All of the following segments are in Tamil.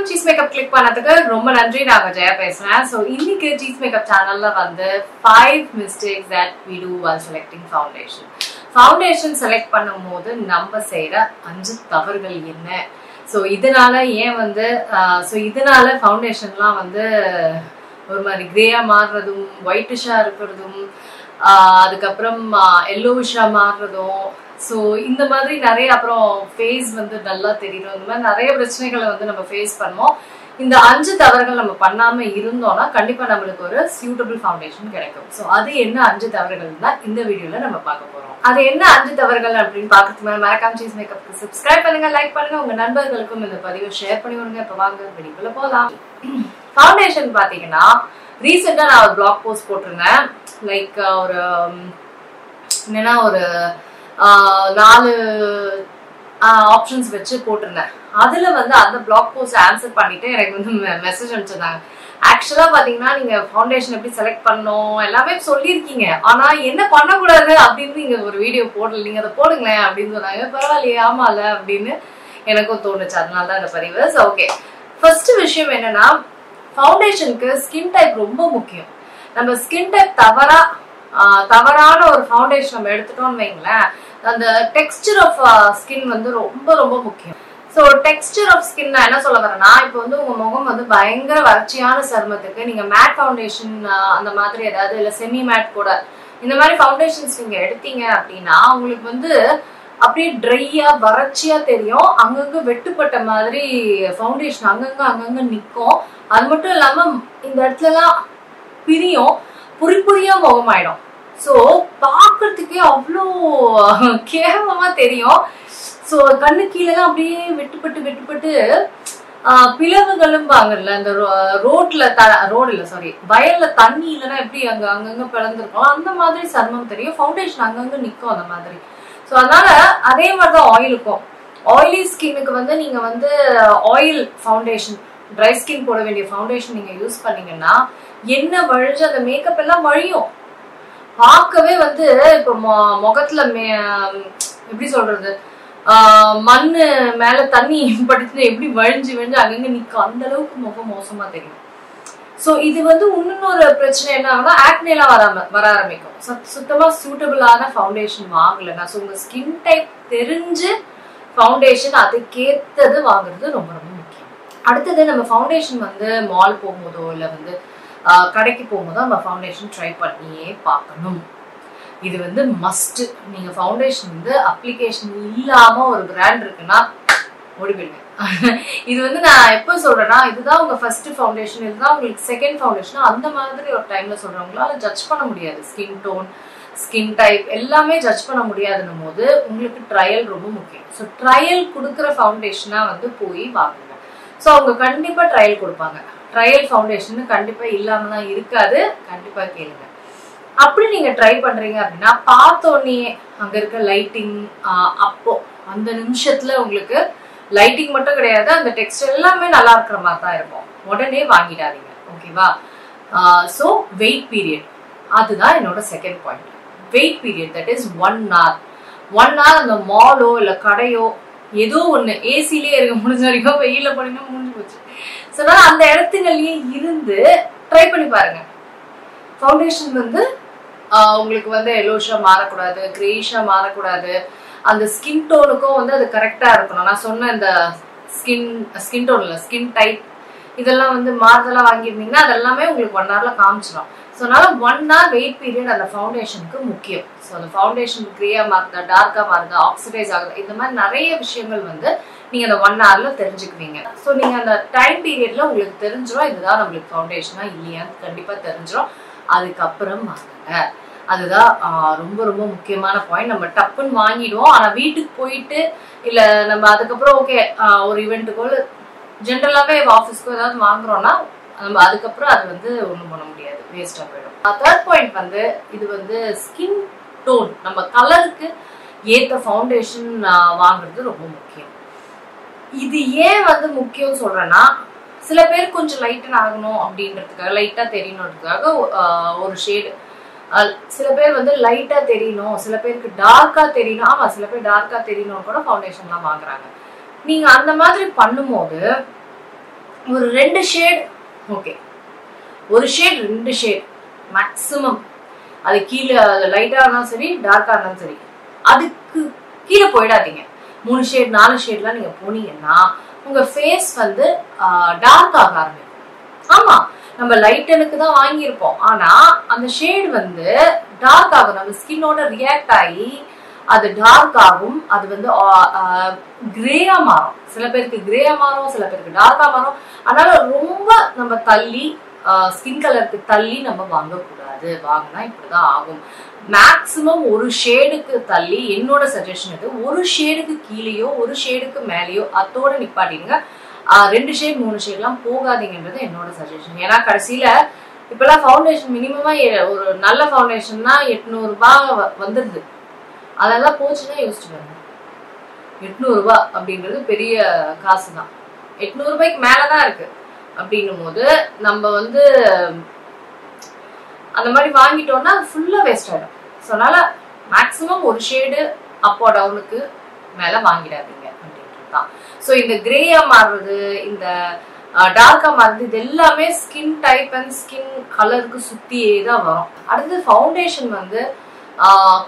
Cheese Makeup click பண்ணதுக்கு ரொம்ப நன்றி. நான் ஜெயா பேசுறேன். So இன்னைக்கு Cheese Makeup channelல வந்து 5 mistakes that we do while selecting foundation. Foundation select பண்ணும்போது நம்ம செய்யற 5 தவறுகள் என்ன? So இதனால ஏன் வந்து இதனால ஃபவுண்டேஷன்லாம் வந்து ஒரு மாதிரி கிரேயா மாறுறதும் ஒயிட்டிஷா இருக்கிறதும் அதுக்கப்புறம் எல்லோவிஷா மாறுறதும் ஸோ இந்த மாதிரி நிறைய அப்புறம் ஃபேஸ் வந்து நல்லா தெரியும். இந்த மாதிரி நிறைய பிரச்சனைகளை வந்து நம்ம ஃபேஸ் பண்ணுவோம். இந்த 5 தவறுகள் நம்ம பண்ணாம இருந்தோம்னா கண்டிப்பா நம்மளுக்கு ஒரு சூட்டபிள் ஃபவுண்டேஷன் கிடைக்கும். ஸோ அது என்ன 5 தவறுகள் தான் இந்த வீடியோல நம்ம பார்க்க போறோம். அது என்ன 5 தவறுகள் அப்படின்னு பார்க்கறதுக்கு மேலே மறக்காம சீஸ் மேக்கப்க்கு சப்ஸ்கிரைப் பண்ணுங்க, லைக் பண்ணுங்க, உங்க நண்பர்களுக்கும் இந்த பதிவை ஷேர் பண்ணி விடுங்க. இப்போ வாங்க வீடியோக்குள்ள போகலாம். ஃபவுண்டேஷன் பாத்தீங்கன்னா ரீசெண்டா நான் ஒரு பிளாக் போஸ்ட் போட்டிருந்தேன். லைக் ஒரு என்னன்னா ஒரு 4 ஆப்ஷன்ஸ் வச்சு போட்டிருந்தேன். அதுல வந்து அந்த பிளாக் போஸ்ட் ஆன்சர் பண்ணிட்டு எனக்கு வந்து மெசேஜ் அனுப்பிச்சிருந்தாங்க. ஆக்சுவலா பாத்தீங்கன்னா நீங்க ஃபவுண்டேஷன் எப்படி செலக்ட் பண்ணணும் எல்லாமே சொல்லியிருக்கீங்க, ஆனா என்ன பண்ணக்கூடாது அப்படின்னு நீங்க ஒரு வீடியோ போடல, நீங்க அதை போடுங்களேன் அப்படின்னு சொன்னாங்க. பரவாயில்லையே, ஆமால அப்படின்னு எனக்கும் தோணுச்சு. அதனாலதான் இந்த பதிவு. ஓகே, ஃபர்ஸ்ட் விஷயம் என்னன்னா ஃபவுண்டேஷனுக்கு ஸ்கின் டைப் ரொம்ப முக்கியம். நம்ம ஸ்கின் டைப் தவறான ஒரு ஃபவுண்டேஷன் நம்ம எடுத்துட்டோம்னு வைங்களேன், அந்த டெக்ஸ்டர் ஆஃப் ஸ்கின் வந்து ரொம்ப ரொம்ப முக்கியம். ஸோ டெக்ஸ்டர் ஆஃப் ஸ்கின் நான் என்ன சொல்ல வரேன்னா, இப்போ வந்து உங்க முகம் வந்து பயங்கர வறட்சியான சருமத்துக்கு நீங்க மேட் ஃபவுண்டேஷன் அந்த மாதிரி ஏதாவது இல்லை செமி மேட் கூட இந்த மாதிரி ஃபவுண்டேஷன்ஸ் நீங்க எடுத்தீங்க அப்படின்னா உங்களுக்கு வந்து அப்படியே ட்ரையா வறட்சியா தெரியும். அங்கங்க வெட்டுப்பட்ட மாதிரி ஃபவுண்டேஷன் அங்கங்க நிற்கும். அது மட்டும் இல்லாம இந்த இடத்துலலாம் பிரியும், புரியா முகமாயிடும். ஸோ பார்க்கறதுக்கே அவ்வளோ கேவலமா தெரியும். ஸோ கண்ணு கீழெல்லாம் அப்படியே வெட்டுப்பட்டு பிளவுகளும் பாங்கல்ல, அந்த வயல்ல தண்ணி இல்லைன்னா எப்படி அங்கங்க பிளந்திருக்கோம் அந்த மாதிரி சர்மம் தெரியும். ஃபவுண்டேஷன் அங்கங்க நிற்கும் அந்த மாதிரி. ஸோ அதனால அதே மாதிரிதான் ஆயிலுக்கும். ஆயிலி ஸ்கின்னுக்கு வந்து நீங்க வந்து ஆயில் ஃபவுண்டேஷன், ட்ரை ஸ்கின் போட வேண்டிய ஃபவுண்டேஷன் நீங்க யூஸ் பண்ணீங்கன்னா என்ன வழிஞ்சு அந்த மேக்கப் எல்லாம் வழியும். பார்க்கவே வந்து இப்போ முகத்துல எப்படி சொல்றது, மண்ணு மேல தண்ணி படுத்து எப்படி வழிஞ்சு அங்கங்க நிற்கும், அந்த அளவுக்கு முகம் மோசமா தெரியும். ஸோ இது வந்து இன்னொரு பிரச்சனை என்ன ஆகுனா ஆக்னேலாம் வர ஆரம்பிக்கும். சுத்தமா சூட்டபிளான ஃபவுண்டேஷன் வாங்கலைன்னா. ஸோ உங்க ஸ்கின் டைப் தெரிஞ்சு ஃபவுண்டேஷன் அதுக்கேத்தது வாங்குறது ரொம்ப ரொம்ப முக்கியம். அடுத்தது நம்ம ஃபவுண்டேஷன் வந்து மால் போகும்போதோ இல்லை வந்து கடைக்கு போகும்போதோ நம்ம ஃபவுண்டேஷன் ட்ரை பண்ணியே பார்க்கணும். இது வந்து மஸ்ட். நீங்க ஃபவுண்டேஷன் வந்து அப்ளிகேஷன் இல்லாம ஒரு பிராண்ட் இருக்குன்னா ஓடிவிடுங்க. இது வந்து நான் எப்போ சொல்றேன்னா, இதுதான் உங்க ஃபர்ஸ்ட் ஃபவுண்டேஷன், இதுதான் உங்களுக்கு செகண்ட் ஃபவுண்டேஷன், அந்த மாதிரி ஒரு டைம்ல சொல்றவங்களால ஜட்ஜ் பண்ண முடியாது. ஸ்கின் டோன், ஸ்கின் டைப் எல்லாமே ஜட்ஜ் பண்ண முடியாதுன்னும் போது உங்களுக்கு ட்ரையல் ரொம்ப முக்கியம். ஸோ ட்ரையல் கொடுக்குற ஃபவுண்டேஷனா வந்து போய் வாங்குங்க. ஸோ அவங்க கண்டிப்பா ட்ரையல் கொடுப்பாங்க. ட்ரையல் ஃபவுண்டேஷன் கண்டிப்பா இல்லாம தான் இருக்காது. கண்டிப்பா கேளுங்க. அப்படி நீங்க ட்ரை பண்றீங்க அப்படின்னா பார்த்தோன்னே அங்க இருக்க லைட்டிங், அப்போ அந்த நிமிஷத்துல உங்களுக்கு லைட்டிங் மட்டும் கிடையாது, அந்த டெக்ஸ்ட் எல்லாமே நல்லா இருக்கிற மாதிரி தான் இருக்கும். உடனே வாங்கிடாதீங்க, ஓகேவா? ஸோ வெயிட் பீரியட், அதுதான் என்னோட second point. Wait period, that is 1 hour. 1 hour அந்த மாலோ இல்ல கடையோ ஏதோ ஒண்ணு ஏசிலே இருக்க முடிஞ்ச வரைக்கும், வெயில போனீங்கன்னா முடிஞ்சு போச்சு. ஸோ அந்த இடத்துலயே இருந்து ட்ரை பண்ணி பாருங்க. ஃபவுண்டேஷன் வந்து உங்களுக்கு வந்து எல்லோஷா மாறக்கூடாது, கிரேஷா மாறக்கூடாது, அந்த ஸ்கின் டோனுக்கும் வந்து அது கரெக்டா இருக்கணும். நான் சொன்ன இந்த ஸ்கின் டோன் இல்ல ஸ்கின் டைப் இதெல்லாம் வந்து மாறுதெல்லாம் வாங்கியிருந்தீங்கன்னா அதெல்லாமே உங்களுக்கு 1 hourல காமிச்சிடும். ஸோ அதனால 1 hour வெயிட் பீரியட் அந்த ஃபவுண்டேஷனுக்கு முக்கியம். ஸோ அந்த ஃபவுண்டேஷன் கிரேயா மாறுதா, டார்க்கா மாறுதா, ஆக்சிடைஸ் ஆகுது, இந்த மாதிரி நிறைய விஷயங்கள் வந்து நீங்க அந்த 1 hourல தெரிஞ்சுக்குவீங்க. ஸோ நீங்க அந்த டைம் பீரியட்ல உங்களுக்கு தெரிஞ்சிடும் இதுதான் நம்மளுக்கு ஃபவுண்டேஷனா இல்லையான்னு கண்டிப்பா தெரிஞ்சிடும். அதுக்கப்புறம் வாங்குங்க. அதுதான் ரொம்ப ரொம்ப முக்கியமான பாயிண்ட். நம்ம டப்புன்னு வாங்கிடுவோம், ஆனா வீட்டுக்கு போயிட்டு இல்ல நம்ம அதுக்கப்புறம் ஓகே ஒரு இவெண்ட்டுக்கோ ஜென்ரலாவே ஆஃபீஸ்க்கோ ஏதாவது வாங்குறோம்னா நம்ம அதுக்கப்புறம் அது வந்து ஒண்ணும் பண்ண முடியாது, வேஸ்டா போயிடும். தேர்ட் பாயிண்ட் வந்து இது வந்து ஸ்கின் டோன், நம்ம கலருக்கு ஏத்த ஃபவுண்டேஷன் வாங்குறது ரொம்ப முக்கியம். இது ஏன் வந்து முக்கியம் சொல்றேன்னா, சில பேர் கொஞ்சம் லைட்டன் ஆகணும் அப்படின்றதுக்காக, லைட்டா தெரியணுன்றதுக்காக ஒரு ஷேடு, சில பேர் வந்து லைட்டா தெரியணும், சில பேருக்கு டார்க்கா தெரியணும். ஆமா, சில பேர் டார்க்கா தெரியணும் கூட ஃபவுண்டேஷன்லாம் வாங்குறாங்க. நீங்க அந்த மாதிரி பண்ணும்போது ஒரு 2 ஷேட் ஓகே, ஒரு ஷேட் 2 ஷேட் மேக்ஸிமம். அது கீழே லைட்டா இருந்தாலும் சரி டார்க்கா இருந்தாலும் சரி அதுக்கு கீழே போயிடாதீங்க. 3 ஷேட் 4 ஷேட்லாம் நீங்க போனீங்கன்னா உங்க ஃபேஸ் வந்து டார்க் ஆக ஆரம்பிக்கும். ஆமா, நம்ம லைட்டனுக்கு தான் வாங்கியிருப்போம், ஆனா அந்த ஷேட் வந்து டார்க் ஆகும், நம்ம ஸ்கின்னோட ரியாக்ட் ஆகி அது டார்க் ஆகும். அது வந்து கிரேயா மாறும். சில பேருக்கு கிரேயா மாறும், சில பேருக்கு டார்க்கா மாறும். அதனால ரொம்ப நம்ம தள்ளி ஸ்கின் கலருக்கு தள்ளி நம்ம வாங்கக்கூடாது. வாங்கினா இப்படிதான் ஆகும். மேக்சிமம் ஒரு ஷேடுக்கு தள்ளி, என்னோட சஜஷன் இது, ஒரு ஷேடுக்கு கீழேயோ ஒரு ஷேடுக்கு மேலேயோ அதோட நிப்பாட்டிடுங்க. 2 ஷேட் 3 ஷேட்லாம் போகாதீங்கன்றது என்னோட சஜஷன். ஏன்னா கடைசியில இப்பெல்லாம் ஃபவுண்டேஷன் மினிமமா ஒரு நல்ல ஃபவுண்டேஷன்னா 800 ரூபாய் வந்துருது. அதெல்லாம் போச்சுன்னா யோசிச்சு பாருங்க. 800 ரூபாய் அப்படின்றது பெரிய காசு தான். 800 ரூபாய்க்கு மேலதான் இருக்கு. அப்படின்னும் போது நம்ம வந்து அந்த மாதிரி வாங்கிட்டோம்னா ஃபுல்லா வேஸ்ட் ஆயிடும். ஸோ அதனால மேக்சிமம் ஒரு ஷேடு அப்போ டவுனுக்கு மேல வாங்கிடாதீங்க அப்படின்றது தான். ஸோ இந்த கிரேயா மாறுறது, இந்த டார்க்கா மாறுறது, இது எல்லாமே ஸ்கின் டைப் அண்ட் ஸ்கின் கலருக்கு சுத்தியே தான் வரும். அடுத்து ஃபவுண்டேஷன் வந்து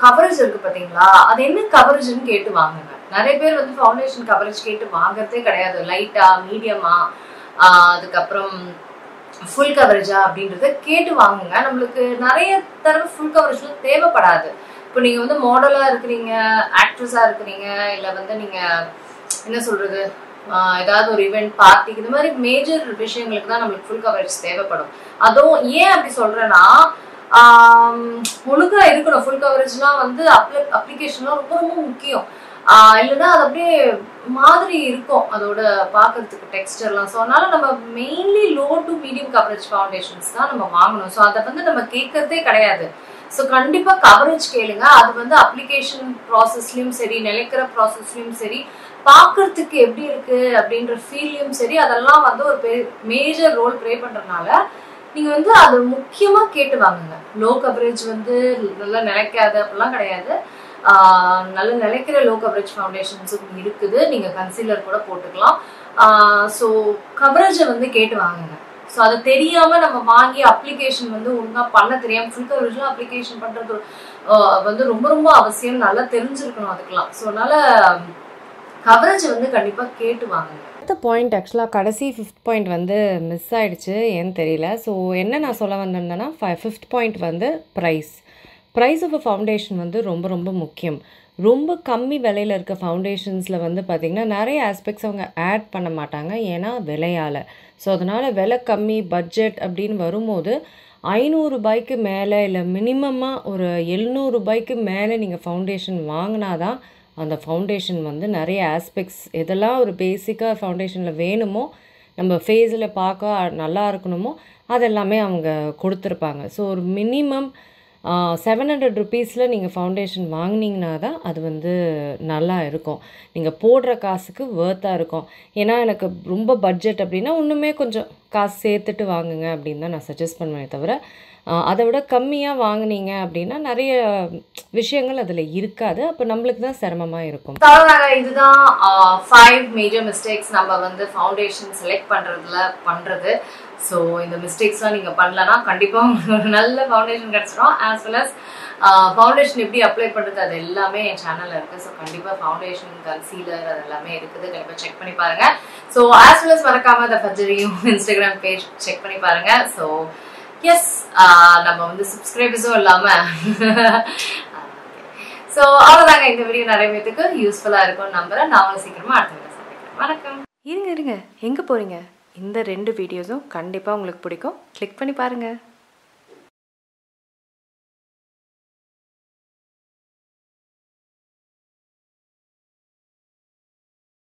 கவரேஜ் இருக்கு பாத்தீங்களா, அது என்ன கவரேஜ்னு கேட்டு வாங்குங்க. நிறைய பேர் வந்து ஃபவுண்டேஷன் கவரேஜ் கேட்டு வாங்குறதே கிடையாது. லைட்டா, மீடியமா, அதுக்கப்புறம் ஃபுல் கவரேஜா அப்படின்றத கேட்டு வாங்குங்க. நம்மளுக்கு நிறைய தடவை ஃபுல் கவரேஜ்ல தேவைப்படாது. இப்போ நீங்க வந்து மாடலா இருக்கிறீங்க, ஆக்ட்ரஸா இருக்கிறீங்க, இல்ல வந்து நீங்க என்ன சொல்றது, ஏதாவது ஒரு ஈவெண்ட், பார்ட்டிக்கு, இந்த மாதிரி மேஜர் விஷயங்களுக்கு தான் நம்மளுக்கு ஃபுல் கவரேஜ் தேவைப்படும். அதுவும் ஏன் அப்படி சொல்றேன்னா, ஒழுங்கா இருக்கணும். ஃபுல் கவரேஜ்லாம் வந்து அப்ளிகேஷன்லாம் ரொம்ப ரொம்ப முக்கியம். இல்லைன்னா அது அப்படியே மாதிரி இருக்கும் அதோட பாக்குறதுக்கு டெக்ஸ்டர்லாம். ஸோ அதனால நம்ம mainly low to medium coverage foundations தான் நம்ம வாங்கணும். ஸோ அதை வந்து நம்ம கேட்கறதே கிடையாது. ஸோ கண்டிப்பா கவரேஜ் கேளுங்க. அது வந்து அப்ளிகேஷன் ப்ராசஸ்லயும் சரி, நிலைக்கிற ப்ராசஸ்லயும் சரி, பாக்குறதுக்கு எப்படி இருக்கு அப்படின்ற ஃபீல்லையும் சரி, அதெல்லாம் வந்து ஒரு மேஜர் ரோல் ப்ளே பண்றதுனால நீங்க வந்து அது முக்கியமா கேட்டு வாங்குங்க. லோ கவரேஜ் வந்து நல்லா நிலைக்காது அப்படிலாம் கிடையாது. நல்ல நிலைக்கிற லோ கவரேஜ் ஃபவுண்டேஷன்ஸும் இருக்குது. நீங்க கன்சீலர் கூட போட்டுக்கலாம். ஸோ கவரேஜை வந்து கேட்டு வாங்குங்க. ஸோ அதை தெரியாம நம்ம வாங்கி அப்ளிகேஷன் வந்து ஒழுங்கா பண்ண தெரியாம, ஃபுல் கவரேஜ்ல அப்ளிகேஷன் பண்றது வந்து ரொம்ப ரொம்ப அவசியம். நல்லா தெரிஞ்சிருக்கணும் அதுக்கெல்லாம். ஸோ அதனால கவரேஜ் வந்து கண்டிப்பா கேட்டு வாங்குங்க. அடுத்த பாயிண்ட் ஆக்சுவலாக கடைசி 5th பாயிண்ட் வந்து மிஸ் ஆகிடுச்சு, ஏன்னு தெரியல. ஸோ என்ன நான் சொல்ல வந்திருந்தேன்னா, 5th பாயிண்ட் வந்து ப்ரைஸ் ஆஃப் அ ஃபவுண்டேஷன் வந்து ரொம்ப ரொம்ப முக்கியம். ரொம்ப கம்மி விலையில் இருக்க ஃபவுண்டேஷன்ஸில் வந்து பார்த்திங்கன்னா நிறைய ஆஸ்பெக்ட்ஸ் அவங்க ஆட் பண்ண மாட்டாங்க, ஏன்னா விலையால். ஸோ அதனால் விலை கம்மி பட்ஜெட் அப்படின்னு வரும்போது 500 ரூபாய்க்கு மேலே, இல்லை மினிமமாக ஒரு 700 ரூபாய்க்கு மேலே நீங்கள் ஃபவுண்டேஷன் வாங்கினா தான் அந்த ஃபவுண்டேஷன் வந்து நிறைய ஆஸ்பெக்ட்ஸ், எதெல்லாம் ஒரு பேசிக்காக ஃபவுண்டேஷனில் வேணுமோ, நம்ம ஃபேஸில் பார்க்க நல்லா இருக்கணுமோ, அதெல்லாமே அவங்க கொடுத்துருப்பாங்க. ஸோ ஒரு மினிமம் 700 ருபீஸில் நீங்கள் ஃபவுண்டேஷன் வாங்கினீங்கன்னா தான் அது வந்து நல்லா இருக்கும். நீங்கள் போடுற காசுக்கு வேர்த்தாக இருக்கும். ஏன்னா எனக்கு ரொம்ப பட்ஜெட் அப்படின்னா இன்னுமே கொஞ்சம் காசு சேர்த்துட்டு வாங்குங்க அப்படின்னு தான் நான் சஜஸ்ட் பண்ணுவேன். தவிர அதை விட கம்மியாக வாங்கினீங்க அப்படின்னா நிறைய விஷயங்கள் அதில் இருக்காது. அப்போ நம்மளுக்கு தான் சிரமமாக இருக்கும். இதுதான் 5 மேஜர் மிஸ்டேக்ஸ் நம்ம வந்து ஃபவுண்டேஷன் செலக்ட் பண்ணுறது. ஸோ இந்த மிஸ்டேக்ஸ்லாம் நீங்கள் பண்ணலன்னா கண்டிப்பாக உங்களுக்கு ஒரு நல்ல ஃபவுண்டேஷன் கிடச்சிடும். ஆஸ் வெல் அஸ் ஃபவுண்டேஷன் எப்படி அப்ளை பண்ணுறது அது எல்லாமே என் சேனலில் இருக்குது. ஸோ கண்டிப்பாக ஃபவுண்டேஷன், கன்சீலர் அது எல்லாமே இருக்குது. கண்டிப்பாக செக் பண்ணி பாருங்கள். ஸோ ஆஸ் வெல் அஸ் மறக்காமல் அந்த ஃபஜ்ரியும் இன்ஸ்டாகிராம் பேஜ் செக் பண்ணி பாருங்கள். ஸோ எஸ், நம்ம வந்து சப்ஸ்கிரைபர்ஸும் இல்லாமல் ஸோ அவ்வளோதாங்க. இந்த வீடியோ நிறைய பேருக்கு யூஸ்ஃபுல்லாக இருக்கும்னு நம்புகிறேன். நான் உங்களுக்கு சீக்கிரமாக அடுத்த வீடியோ சந்திக்கிறேன். வணக்கம். இருங்க எங்கே போகிறீங்க? இந்த 2 வீடியோஸும் கண்டிப்பாக உங்களுக்கு பிடிக்கும். கிளிக் பண்ணி பாருங்கள்.